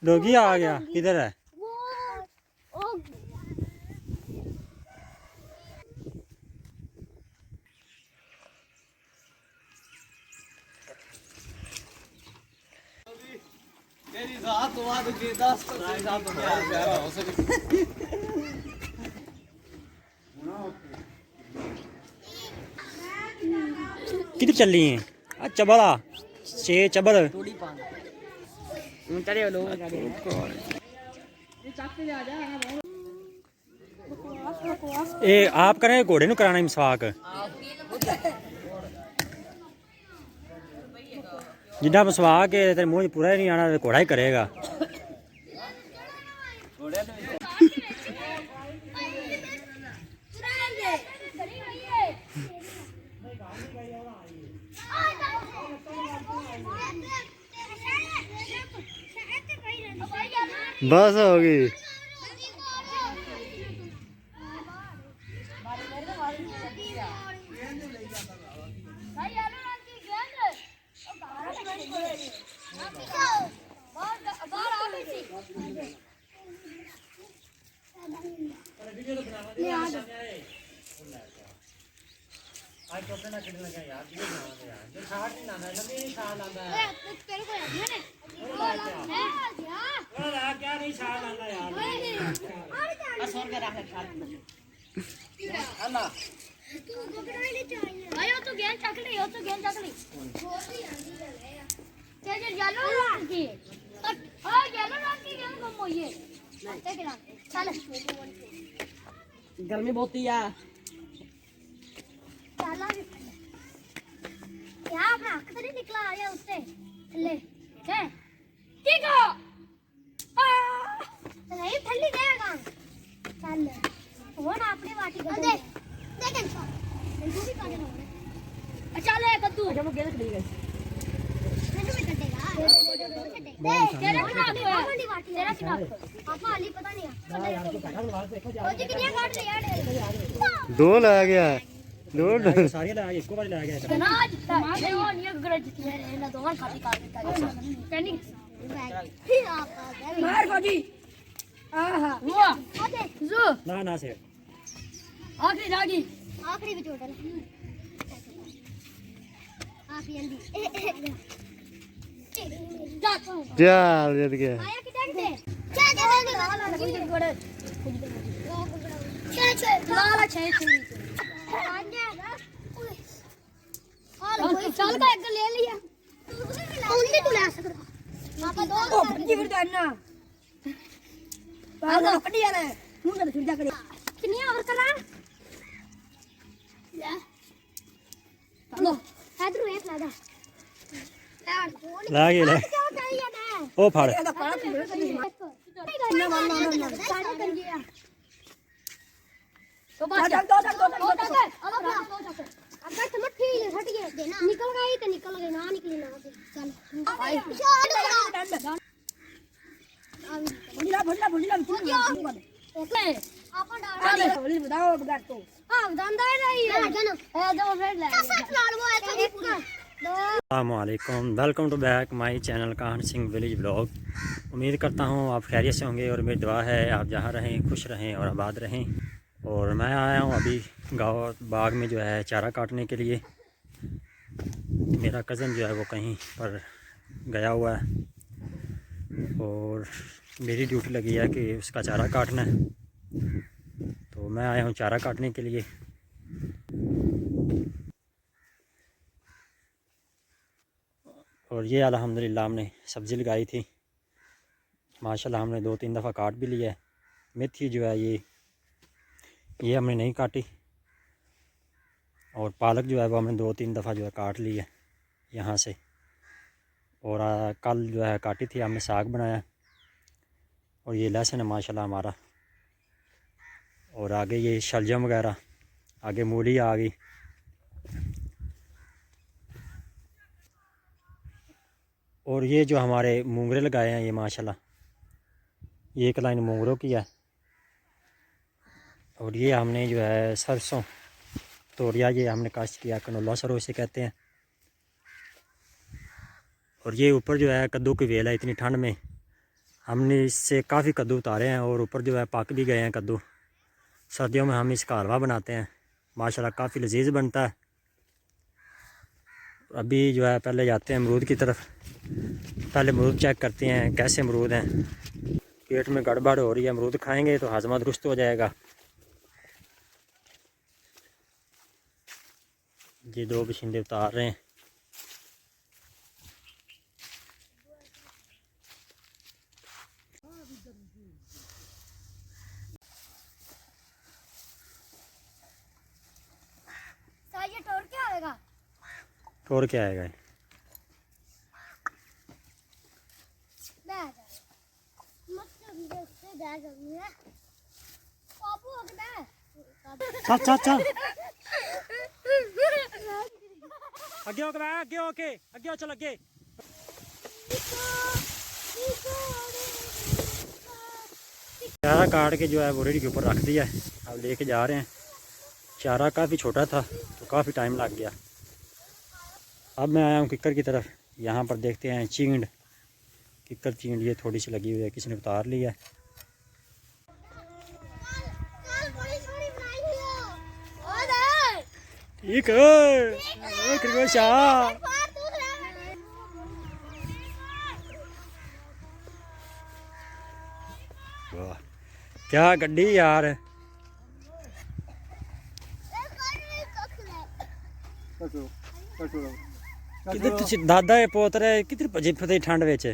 Doggy आ गया, किधर है? किधर चल रही हैं? अच्छा बड़ा छे चबल। ए आप करें घोड़े नु कराना मसवाक जिन्ना मसवाक है तेरे मुंह पूरा ही नहीं आना घोड़ा ही करेगा। बस होगी। गर्मी बहुत ही है। क्या अपना हक तो नहीं निकला आया उससे ले है ठीक हो नहीं ठंडी देगा चल वो ना अपनी वाटी कर दे देख तू भी काटे ना अच्छा ले कद्दू अच्छा वो गेल खड़ी गई मैंने भी कटेगा दे तेरा कितना वाली वाटी तेरा कितना पापा अली पता नहीं है यार तो काटा वाला देखो जा जी कितनी काट लिया दो ला गया दो सारी ला गया इसको बार ला गया ना मैं वो नहीं गरज है ना दोनों खाती काट पेंडिंग मार गोदी आहा वो आते जो ना ना से आखिरी जागी आखिरी भी टोटल आखिरी अंडी चल जद गया आया किधर से क्या लाला छे चल का एक ले लिया उन्हीं तो ले सकता पापा दो ओ फटी फिर जाना पापा फटी आ रहा है मुंह में फिर जा कर कितनी और करा ले लो इधर एक लादा ला गया ले क्या चाहिए ना ओ फाड़ तो बात अगर तुम ठीक हट गए देना निकल गई तो निकल गई ना निकली ना चल भुला भुला भुला ओके आपन डाल बोली बताओ बगाड़ तो हां धंधा ही नहीं है ए दो फ्रेंड ले सब लाल वो है तो अस्सलाम वालेकुम, welcome to back my channel Kahan Singh village blog. उम्मीद करता हूँ आप खैरियत से होंगे और मेरी दुआ है आप जहाँ रहें खुश रहें और आबाद रहें। और मैं आया हूँ अभी गाँव बाग में जो है चारा काटने के लिए। मेरा कज़न जो है वो कहीं पर गया हुआ है और मेरी ड्यूटी लगी है कि उसका चारा काटना है, तो मैं आया हूँ चारा काटने के लिए। और ये अल्हम्दुलिल्लाह हमने सब्ज़ी लगाई थी, माशाल्लाह हमने 2-3 दफ़ा काट भी लिया है। मेथी जो है ये हमने नहीं काटी, और पालक जो है वो हमने 2-3 दफ़ा जो है काट ली है यहाँ से। और कल जो है काटी थी हमने साग बनाया। और ये लहसुन है माशाल्लाह हमारा। और आगे ये शलजम वगैरह, आगे मूली आ गई। और ये जो हमारे मूंगरे लगाए हैं ये माशाल्लाह, ये एक लाइन मूंगरों की है। और ये हमने जो है सरसों तोरिया ये हमने काश्त किया, कनोला सरो इसे कहते हैं। और ये ऊपर जो है कद्दू की वेल है, इतनी ठंड में हमने इससे काफ़ी कद्दू उतारे हैं और ऊपर जो है पक भी गए हैं कद्दू। सर्दियों में हम इसका हलवा बनाते हैं, माशाल्लाह काफ़ी लजीज बनता है। अभी जो है पहले जाते हैं अमरूद की तरफ, पहले अमरूद चेक करते हैं कैसे अमरूद हैं। पेट में गड़बड़ हो रही है, अमरूद खाएंगे तो हाजमा दुरुस्त हो जाएगा। ये 2 बशिंदे उतार रहे हैं। ये टोर क्या आएगा? और क्या आएगा? चल चल चल आगे हो गया, आगे हो के आगे हो, चल आगे। चारा काट के जो है वो रेडी के ऊपर रख दिया है, अब लेके जा रहे हैं। चारा काफ़ी छोटा था तो काफ़ी टाइम लग गया। अब मैं आया हूँ किक्कर की तरफ। यहाँ पर देखते हैं चींड, किक्कर चींड ये थोड़ी सी लगी हुई है, किसी ने उतार ली है। ठीक है शाह, क्या गड्डी यार। किधर तुसी दादा है पोतरे किधर भजे फते ठंड विच।